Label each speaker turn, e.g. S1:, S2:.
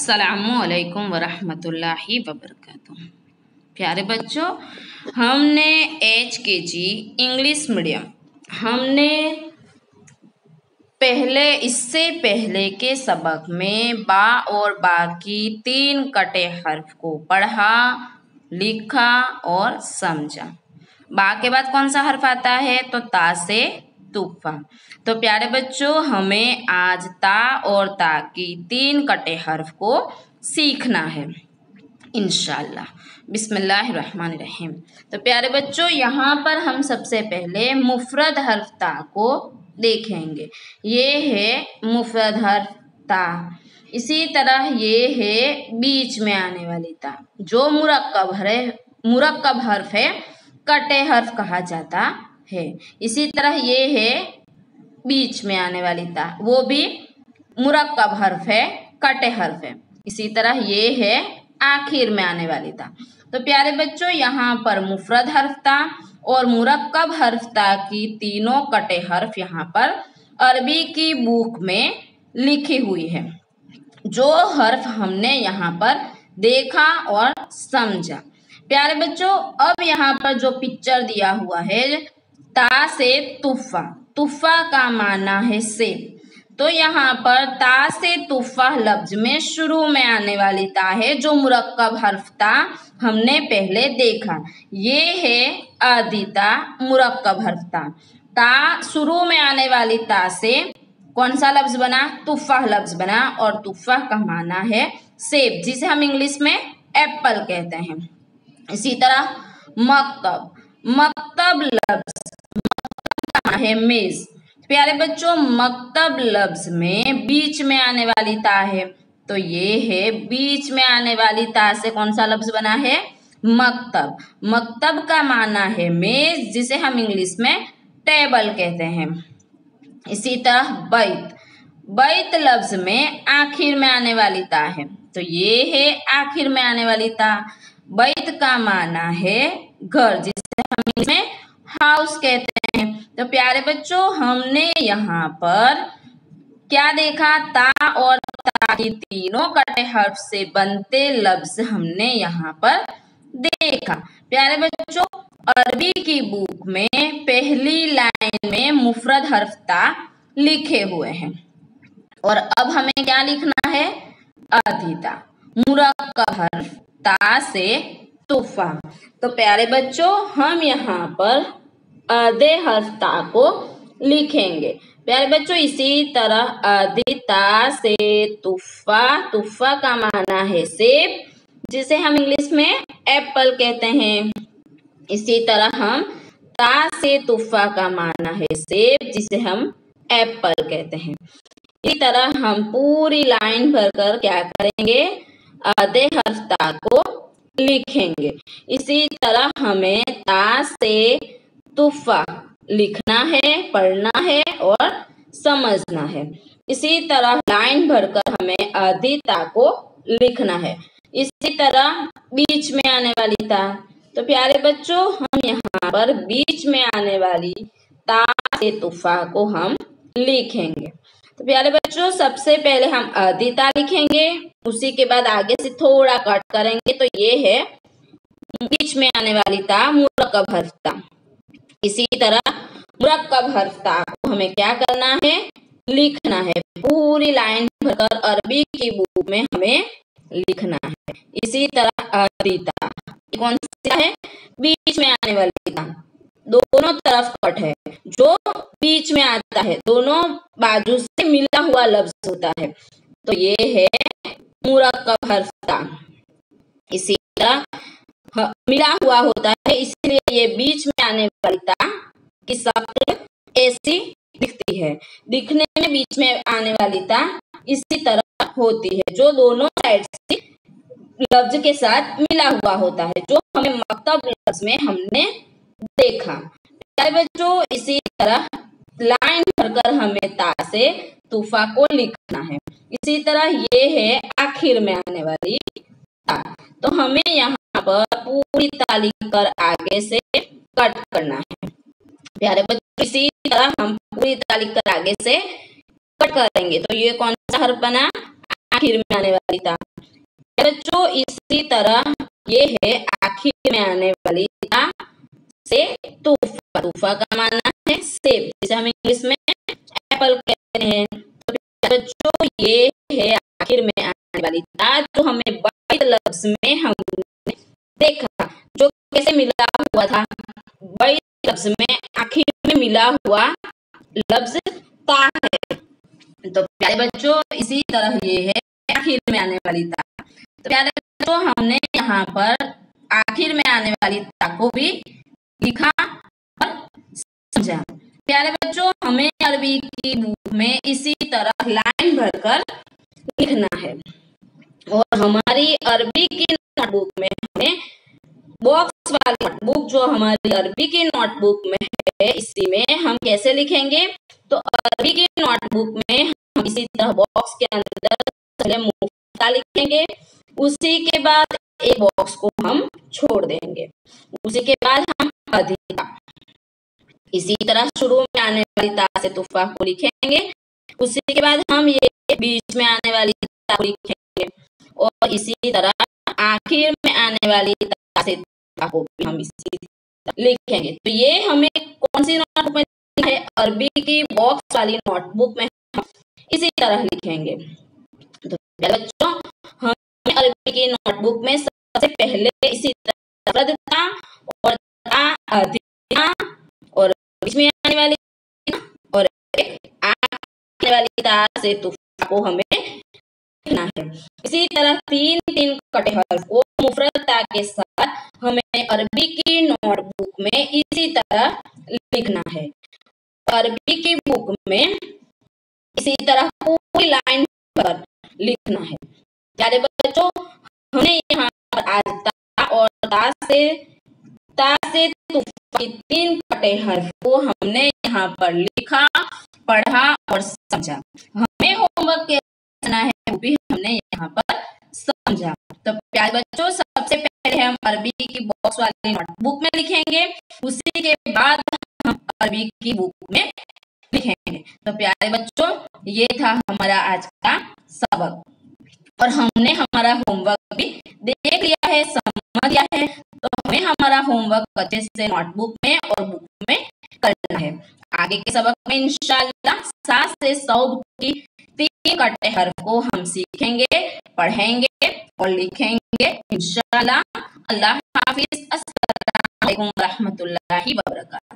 S1: अस्सलामुअलैकुम वरहमतुल्लाहि वबरकातुह। प्यारे बच्चों, हमने HKG इंग्लिश मीडियम हमने इससे पहले के सबक में बा और बा की 3 कटे हर्फ को पढ़ा, लिखा और समझा। बा के बाद कौन सा हर्फ आता है? तो ता से तूफा। तो प्यारे बच्चों, हमें आज ता और ता की 3 कटे हर्फ को सीखना है इंशाअल्लाह। बिस्मिल्लाहिर्रहमानिर्रहीम। तो प्यारे बच्चों, यहाँ पर हम सबसे पहले मुफरद हर्फ ता को देखेंगे। ये है मुफरद हर्फ ता। इसी तरह ये है बीच में आने वाली ता, जो मुरक्कब हर्फ है, कटे हर्फ कहा जाता है। इसी तरह ये है बीच में आने वाली ता, वो भी मुरक्कब हर्फ है, कटे हर्फ है। इसी तरह ये है आखिर में आने वाली ता। तो प्यारे बच्चों, यहाँ पर मुफरद हर्फ ता और मुरक्कब हर्फ ता की तीनों कटे हर्फ यहाँ पर अरबी की बुक में लिखी हुई है, जो हर्फ हमने यहाँ पर देखा और समझा। प्यारे बच्चों, अब यहाँ पर जो पिक्चर दिया हुआ है ता से तूफा, तूफा का माना है सेब। तो यहाँ पर ता से तूफा लफ्ज में शुरू में आने वाली ता है, जो मुरक्कब हर्फ ता हमने पहले देखा। ये है आदि ता, मुरक्कब हर्फ ता। ता शुरू में आने वाली ता से कौन सा लफ्ज बना? तूफा लफ्ज बना, और तूफा का माना है सेब, जिसे हम इंग्लिश में एप्पल कहते हैं। इसी तरह मकतब, मकतब लफ्ज का है मेज। प्यारे बच्चों, मकतब लफ्ज में बीच में आने वाली ता है, तो ये है बीच में आने वाली ता से कौन सा लफ्ज बना है? मकतब। मकतब का माना है मेज, जिसे हम इंग्लिश में टेबल कहते हैं। इसी तरह बैत, बैत लफ्ज में आखिर में आने वाली ता है, तो ये है आखिर में आने वाली ता। बैत का माना है घर, जिसे हम इंग्लिश में हाउस कहते हैं। तो प्यारे बच्चों, हमने यहाँ पर क्या देखा? ता और ता की तीनों कटे हर्फ से बनते लफ्ज हमने यहाँ पर देखा। प्यारे बच्चों, अरबी की बुक में पहली लाइन में मुफरद हर्फ ता लिखे हुए हैं, और अब हमें क्या लिखना है? आधी ता, मुरक्कब हर्फ ता से तूफा। तो प्यारे बच्चों, हम यहाँ पर आधे हर्फ ता को लिखेंगे। प्यारे बच्चों, इसी तरह आधी ता से तूफा, तूफा का माना है सेब, जिसे हम इंग्लिश में एप्पल कहते हैं। इसी तरह हम ता से तूफा का माना है सेब, जिसे हम एप्पल कहते हैं। इसी तरह हम पूरी लाइन भरकर क्या करेंगे? आधे हर्फ ता को लिखेंगे। इसी तरह हमें ता से तूफा लिखना है, पढ़ना है और समझना है। इसी तरह लाइन भरकर हमें आधी ता को लिखना है। इसी तरह बीच में आने वाली ता। तो प्यारे बच्चों, हम यहाँ पर बीच में आने वाली ता से तूफा को हम लिखेंगे। तो प्यारे बच्चों, सबसे पहले हम आधी ता लिखेंगे, उसी के बाद आगे से थोड़ा कट करेंगे, तो ये है बीच में आने वाली ता, मुरक्कब हर्फ ता। इसी तरह मुरक्कब हर्फ ता को हमें क्या करना है? लिखना है। पूरी लाइन भरकर अरबी की बुक में हमें लिखना है। इसी तरह आधी ता, कौन सी है? बीच में आने वाली ता, दोनों तरफ कट है, जो बीच में आता है, दोनों बाजू से मिला हुआ लफ्ज होता है, तो ये है मुरक्कब हर्फ ता। इसी तरह मिला हुआ होता है, इसलिए ये बीच में आने वाली ता की शक्ल ऐसी दिखती है। दिखने में बीच में आने वाली ता इसी तरह होती है, जो दोनों साइड से लफ्ज के साथ मिला हुआ होता है, जो हमें मकतब लफ्ज में हमने देखा। प्यारे बच्चों, इसी तरह लाइन भरकर हमें ता से तूफा को लिखना है। इसी तरह ये है आखिर में आने वाली ता, तो हमें यहाँ पर पूरी ता लिखकर आगे से कट करना है। प्यारे बच्चों, इसी तरह हम पूरी ता लिखकर आगे से कट करेंगे, तो ये कौन सा हर्फ बना? आखिर में आने वाली ता। बच्चों इसी तरह ये है आखिर में आने वाली ता से तूफा। तूफा का माना है सेब, जिसे हम इंग्लिश में एप्पल कहते हैं। तो बच्चों ये है आखिर में आने वाली ता जो हमें वाइट लफ्ज में हमने देखा, जो कैसे मिला हुआ था, वाइट लफ्ज में आखिर में मिला हुआ लफ्ज ता है। तो प्यारे बच्चों इसी तरह ये है आखिर में आने वाली ता। तो प्यारे बच्चों हमने यहाँ पर आखिर में आने वाली ता को भी लिखा और समझा। प्यारे बच्चों हमें अरबी की बुक में इसी तरह लाइन भरकर लिखना है और हमारी अरबी की नोटबुक में हमें बॉक्स वाली नोटबुक जो हमारी अरबी की नोटबुक में है, इसी में हम कैसे लिखेंगे? तो अरबी की नोटबुक में हम इसी तरह बॉक्स के अंदर पहले मुफ्ता लिखेंगे, उसी के बाद एक बॉक्स को हम छोड़ देंगे, उसी के बाद हम अधिका। इसी तरह शुरू में आने वाली ता से तूफा को लिखेंगे, उसी के बाद हम ये बीच में आने वाली ता को लिखेंगे और इसी तरह आखिर में आने वाली ता से तूफा को भी हम इसी तरह लिखेंगे। तो ये हमें कौन सी नोटबुक में है? अरबी की बॉक्स वाली नोटबुक में हम इसी तरह लिखेंगे। तो बच्चों हमें अरबी की नोटबुक में सबसे पहले इसी तरह ता और ता अधिका और बीच में आने वाली और आने वाली ता से तूफा को हमें लिखना है। इसी तरह तीन तीन कटे हर्फ को मुफरद ता के साथ हमें अरबी की नोटबुक में इसी तरह लिखना है। अरबी की बुक में इसी तरह पूरी लाइन पर लिखना है। प्यारे बच्चों हमने यहाँ पर आज ता और ता से तूफा की तीन कटे हर्फ को हमने यहाँ पर लिखा, पढ़ा और समझा। हमें होमवर्क करना है वो भी हमने यहाँ पर समझा। तो प्यारे बच्चों सबसे पहले हम अरबी की बॉक्स वाली नोटबुक में लिखेंगे, उसी के बाद हम अरबी की बुक में लिखेंगे। तो प्यारे बच्चों ये था हमारा आज का सबक और हमने हमारा होमवर्क भी देख लिया है, समझ लिया है। तो हमें हमारा होमवर्क अच्छे से नोटबुक में और बुक में करना है। आगे के सबक में इंशाल्लाह 7 से 100 की 3 कटे हर्फ को हम सीखेंगे, पढ़ेंगे और लिखेंगे इंशाल्लाह। अल्लाह हाफिज। अस्सलाम वालेकुम रहमतुल्लाहि व बरकातहू।